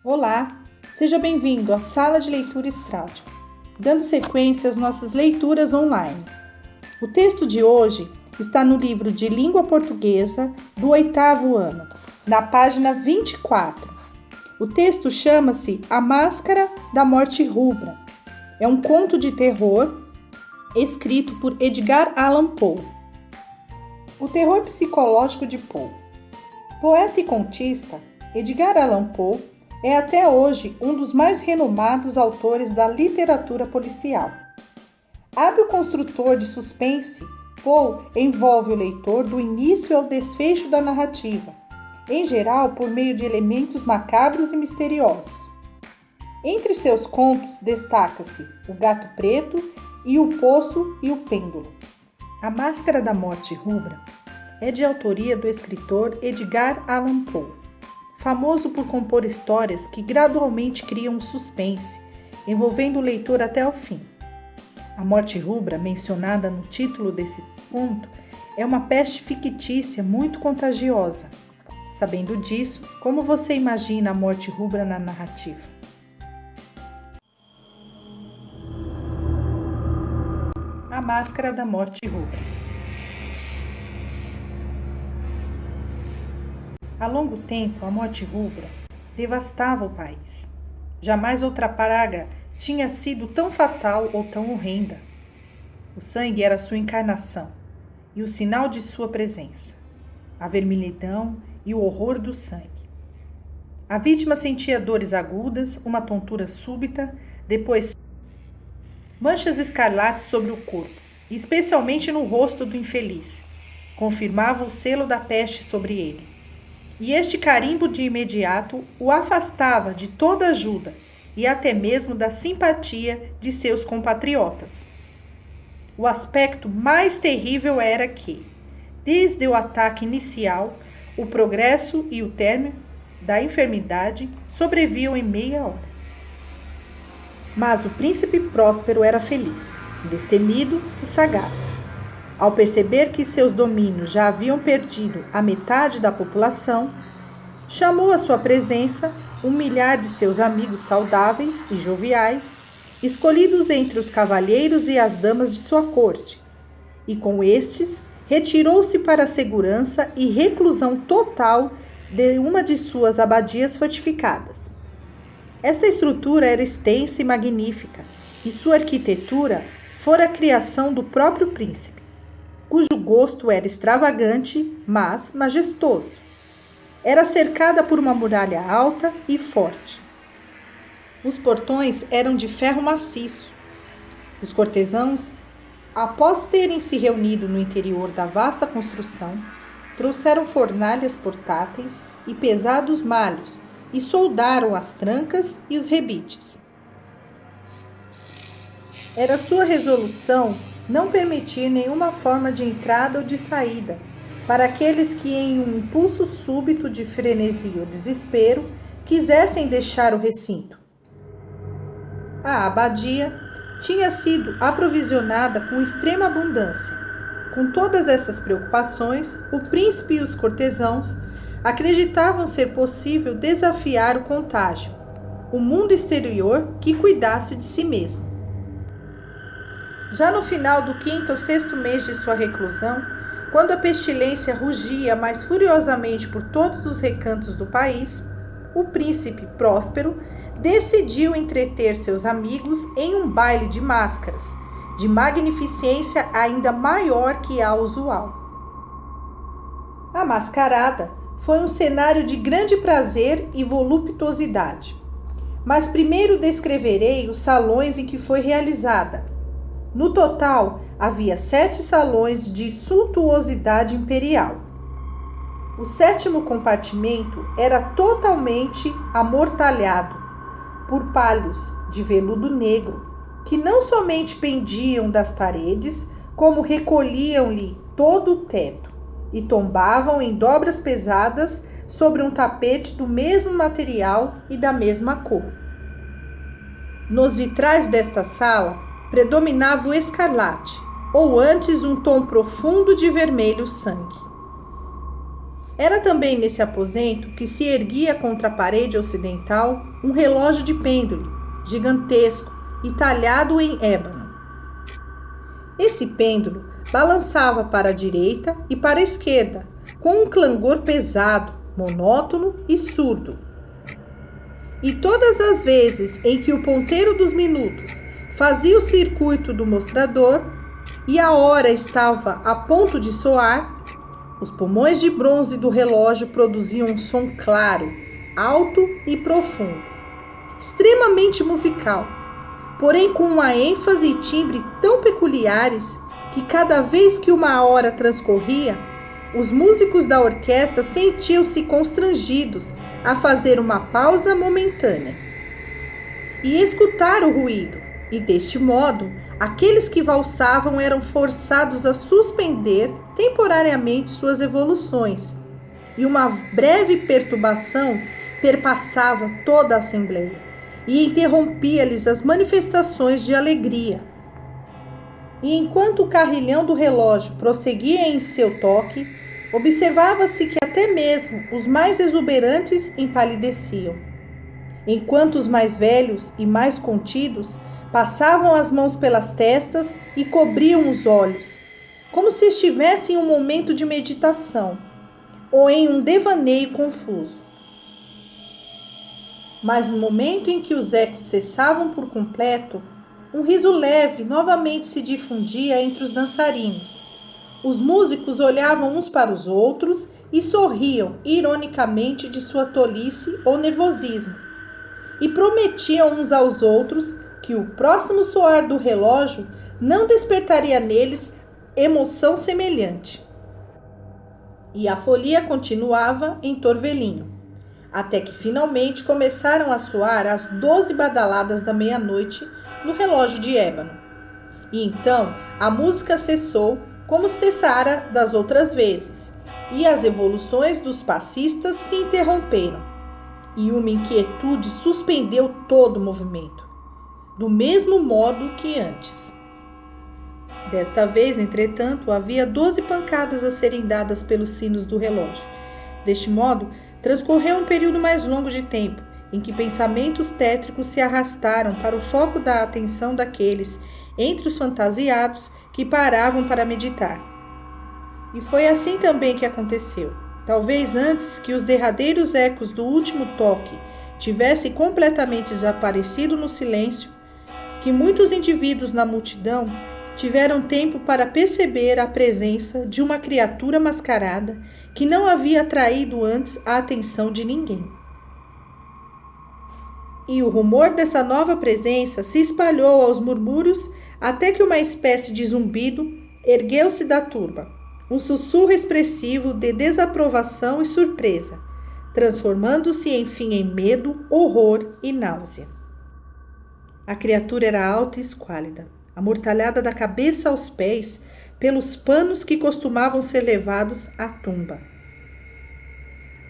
Olá, seja bem-vindo à Sala de Leitura Estrádico, dando sequência às nossas leituras online. O texto de hoje está no livro de Língua Portuguesa do 8º ano, na página 24. O texto chama-se A Máscara da Morte Rubra. É um conto de terror escrito por Edgar Allan Poe. O terror psicológico de Poe. Poeta e contista, Edgar Allan Poe é até hoje um dos mais renomados autores da literatura policial. Hábil construtor de suspense, Poe envolve o leitor do início ao desfecho da narrativa, em geral por meio de elementos macabros e misteriosos. Entre seus contos destaca-se O Gato Preto e O Poço e o Pêndulo. A Máscara da Morte Rubra é de autoria do escritor Edgar Allan Poe, famoso por compor histórias que gradualmente criam um suspense, envolvendo o leitor até o fim. A Morte Rubra, mencionada no título desse conto, é uma peste fictícia muito contagiosa. Sabendo disso, como você imagina a Morte Rubra na narrativa? A Máscara da Morte Rubra. Há longo tempo, a morte rubra devastava o país. Jamais outra praga tinha sido tão fatal ou tão horrenda. O sangue era sua encarnação e o sinal de sua presença. A vermelhidão e o horror do sangue. A vítima sentia dores agudas, uma tontura súbita, depois manchas escarlates sobre o corpo, especialmente no rosto do infeliz. Confirmava o selo da peste sobre ele. E este carimbo de imediato o afastava de toda ajuda e até mesmo da simpatia de seus compatriotas. O aspecto mais terrível era que, desde o ataque inicial, o progresso e o término da enfermidade sobreviam em meia hora. Mas o príncipe Próspero era feliz, destemido e sagaz. Ao perceber que seus domínios já haviam perdido a metade da população, chamou à sua presença um milhar de seus amigos saudáveis e joviais, escolhidos entre os cavalheiros e as damas de sua corte, e com estes retirou-se para a segurança e reclusão total de uma de suas abadias fortificadas. Esta estrutura era extensa e magnífica, e sua arquitetura fora a criação do próprio príncipe, cujo gosto era extravagante, mas majestoso. Era cercada por uma muralha alta e forte. Os portões eram de ferro maciço. Os cortesãos, após terem se reunido no interior da vasta construção, trouxeram fornalhas portáteis e pesados malhos e soldaram as trancas e os rebites. Era sua resolução não permitir nenhuma forma de entrada ou de saída para aqueles que, em um impulso súbito de frenesi ou desespero, quisessem deixar o recinto. A abadia tinha sido aprovisionada com extrema abundância. Com todas essas preocupações, o príncipe e os cortesãos acreditavam ser possível desafiar o contágio, o mundo exterior que cuidasse de si mesmo. Já no final do 5º ou 6º mês de sua reclusão, quando a pestilência rugia mais furiosamente por todos os recantos do país, o príncipe Próspero decidiu entreter seus amigos em um baile de máscaras, de magnificência ainda maior que a usual. A mascarada foi um cenário de grande prazer e voluptuosidade, mas primeiro descreverei os salões em que foi realizada. No total, havia 7 salões de suntuosidade imperial. O 7º compartimento era totalmente amortalhado por palhos de veludo negro, que não somente pendiam das paredes, como recolhiam-lhe todo o teto e tombavam em dobras pesadas sobre um tapete do mesmo material e da mesma cor. Nos vitrais desta sala, predominava o escarlate, ou antes um tom profundo de vermelho sangue. Era também nesse aposento que se erguia contra a parede ocidental um relógio de pêndulo, gigantesco e talhado em ébano. Esse pêndulo balançava para a direita e para a esquerda, com um clangor pesado, monótono e surdo. E todas as vezes em que o ponteiro dos minutos fazia o circuito do mostrador e a hora estava a ponto de soar, os pulmões de bronze do relógio produziam um som claro, alto e profundo, extremamente musical, porém com uma ênfase e timbre tão peculiares que cada vez que uma hora transcorria, os músicos da orquestra sentiam-se constrangidos a fazer uma pausa momentânea e escutar o ruído, e deste modo, aqueles que valsavam eram forçados a suspender temporariamente suas evoluções, e uma breve perturbação perpassava toda a assembleia e interrompia-lhes as manifestações de alegria. E enquanto o carrilhão do relógio prosseguia em seu toque, observava-se que até mesmo os mais exuberantes empalideciam, enquanto os mais velhos e mais contidos passavam as mãos pelas testas e cobriam os olhos, como se estivessem em um momento de meditação ou em um devaneio confuso. Mas no momento em que os ecos cessavam por completo, um riso leve novamente se difundia entre os dançarinos. Os músicos olhavam uns para os outros e sorriam ironicamente de sua tolice ou nervosismo, e prometiam uns aos outros que o próximo soar do relógio não despertaria neles emoção semelhante. E a folia continuava em Torvelinho, até que finalmente começaram a soar as 12 badaladas da meia-noite no relógio de ébano. E então a música cessou como cessara das outras vezes, e as evoluções dos passistas se interromperam, e uma inquietude suspendeu todo o movimento, do mesmo modo que antes. Desta vez, entretanto, havia 12 pancadas a serem dadas pelos sinos do relógio. Deste modo, transcorreu um período mais longo de tempo, em que pensamentos tétricos se arrastaram para o foco da atenção daqueles, entre os fantasiados, que paravam para meditar. E foi assim também que aconteceu. Talvez antes que os derradeiros ecos do último toque tivessem completamente desaparecido no silêncio, que muitos indivíduos na multidão tiveram tempo para perceber a presença de uma criatura mascarada que não havia atraído antes a atenção de ninguém. E o rumor dessa nova presença se espalhou aos murmúrios até que uma espécie de zumbido ergueu-se da turba, um sussurro expressivo de desaprovação e surpresa, transformando-se enfim em medo, horror e náusea. A criatura era alta e esquálida, amortalhada da cabeça aos pés pelos panos que costumavam ser levados à tumba.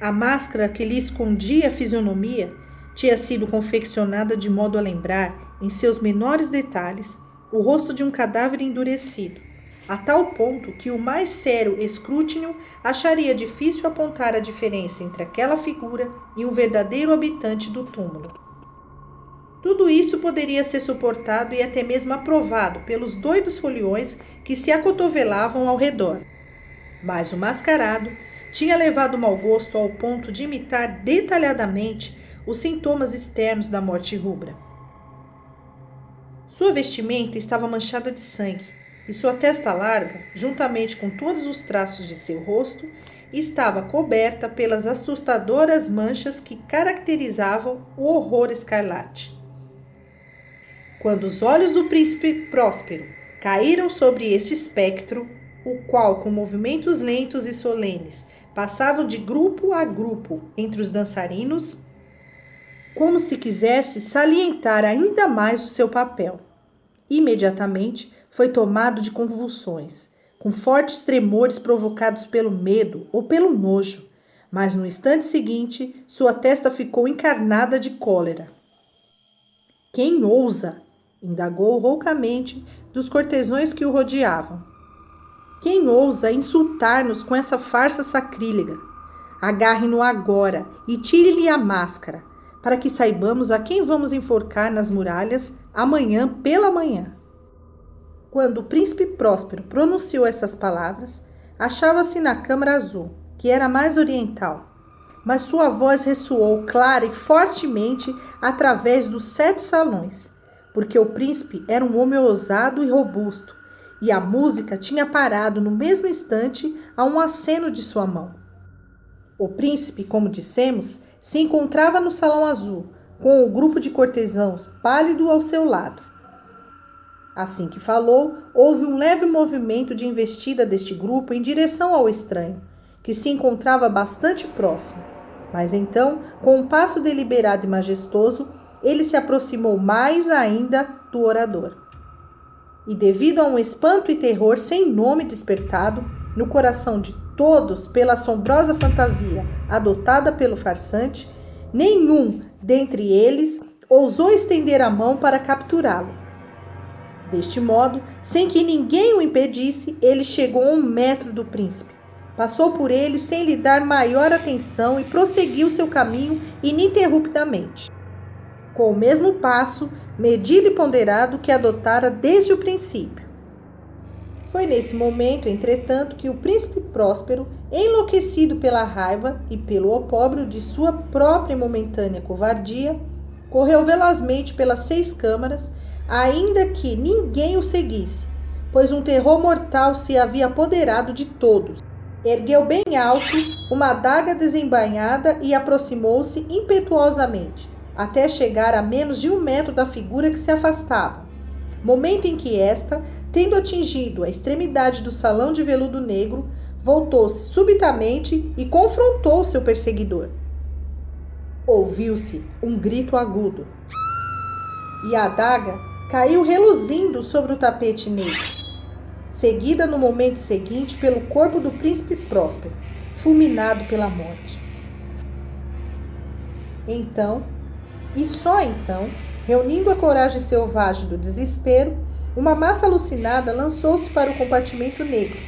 A máscara que lhe escondia a fisionomia tinha sido confeccionada de modo a lembrar, em seus menores detalhes, o rosto de um cadáver endurecido, a tal ponto que o mais sério escrutínio acharia difícil apontar a diferença entre aquela figura e um verdadeiro habitante do túmulo. Tudo isso poderia ser suportado e até mesmo aprovado pelos doidos foliões que se acotovelavam ao redor. Mas o mascarado tinha levado o mau gosto ao ponto de imitar detalhadamente os sintomas externos da morte rubra. Sua vestimenta estava manchada de sangue, e sua testa larga, juntamente com todos os traços de seu rosto, estava coberta pelas assustadoras manchas que caracterizavam o horror escarlate. Quando os olhos do príncipe Próspero caíram sobre este espectro, o qual, com movimentos lentos e solenes, passavam de grupo a grupo entre os dançarinos, como se quisesse salientar ainda mais o seu papel. Imediatamente foi tomado de convulsões, com fortes tremores provocados pelo medo ou pelo nojo, mas no instante seguinte sua testa ficou encarnada de cólera. Quem ousa? Indagou roucamente dos cortesões que o rodeavam. Quem ousa insultar-nos com essa farsa sacrílega? Agarre-no agora e tire-lhe a máscara, para que saibamos a quem vamos enforcar nas muralhas amanhã pela manhã. Quando o príncipe Próspero pronunciou essas palavras, achava-se na Câmara Azul, que era mais oriental, mas sua voz ressoou clara e fortemente através dos 7 salões, porque o príncipe era um homem ousado e robusto, e a música tinha parado no mesmo instante a um aceno de sua mão. O príncipe, como dissemos, se encontrava no Salão Azul, com o grupo de cortesãos pálido ao seu lado. Assim que falou, houve um leve movimento de investida deste grupo em direção ao estranho, que se encontrava bastante próximo. Mas então, com um passo deliberado e majestoso, ele se aproximou mais ainda do orador. E devido a um espanto e terror sem nome despertado no coração de todos pela assombrosa fantasia adotada pelo farsante, nenhum dentre eles ousou estender a mão para capturá-lo. Deste modo, sem que ninguém o impedisse, ele chegou a 1 metro do príncipe. Passou por ele sem lhe dar maior atenção e prosseguiu seu caminho ininterruptamente, com o mesmo passo, medido e ponderado que adotara desde o princípio. Foi nesse momento, entretanto, que o príncipe Próspero, enlouquecido pela raiva e pelo opróbrio de sua própria e momentânea covardia, correu velozmente pelas 6 câmaras, ainda que ninguém o seguisse, pois um terror mortal se havia apoderado de todos. Ergueu bem alto uma adaga desembainhada e aproximou-se impetuosamente, até chegar a menos de 1 metro da figura que se afastava. Momento em que esta, tendo atingido a extremidade do salão de veludo negro, voltou-se subitamente e confrontou seu perseguidor. Ouviu-se um grito agudo, e a adaga caiu reluzindo sobre o tapete negro, seguida no momento seguinte pelo corpo do príncipe Próspero, fulminado pela morte. Então, e só então, reunindo a coragem selvagem do desespero, uma massa alucinada lançou-se para o compartimento negro.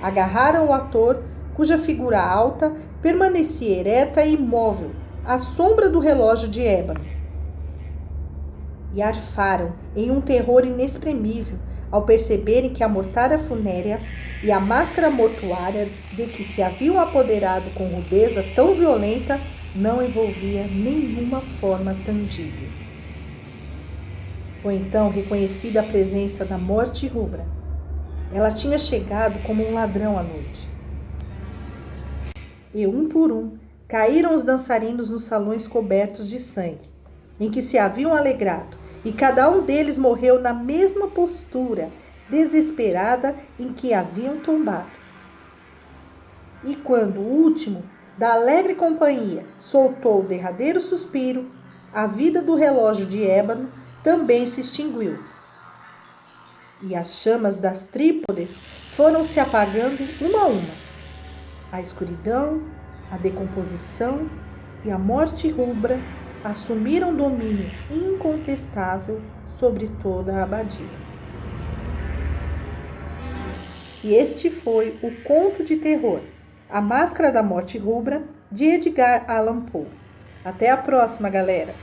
Agarraram o ator, cuja figura alta permanecia ereta e imóvel, à sombra do relógio de ébano. E arfaram em um terror inexprimível ao perceberem que a mortalha funérea e a máscara mortuária de que se haviam apoderado com rudeza tão violenta não envolvia nenhuma forma tangível. Foi então reconhecida a presença da morte rubra. Ela tinha chegado como um ladrão à noite. E um por um caíram os dançarinos nos salões cobertos de sangue, em que se haviam alegrado, e cada um deles morreu na mesma postura desesperada em que haviam tombado. E quando o último da alegre companhia soltou o derradeiro suspiro, a vida do relógio de ébano também se extinguiu. E as chamas das trípodes foram se apagando uma a uma. A escuridão, a decomposição e a morte rubra assumiram domínio incontestável sobre toda a abadia. E este foi o conto de terror, A Máscara da Morte Rubra, de Edgar Allan Poe. Até a próxima, galera!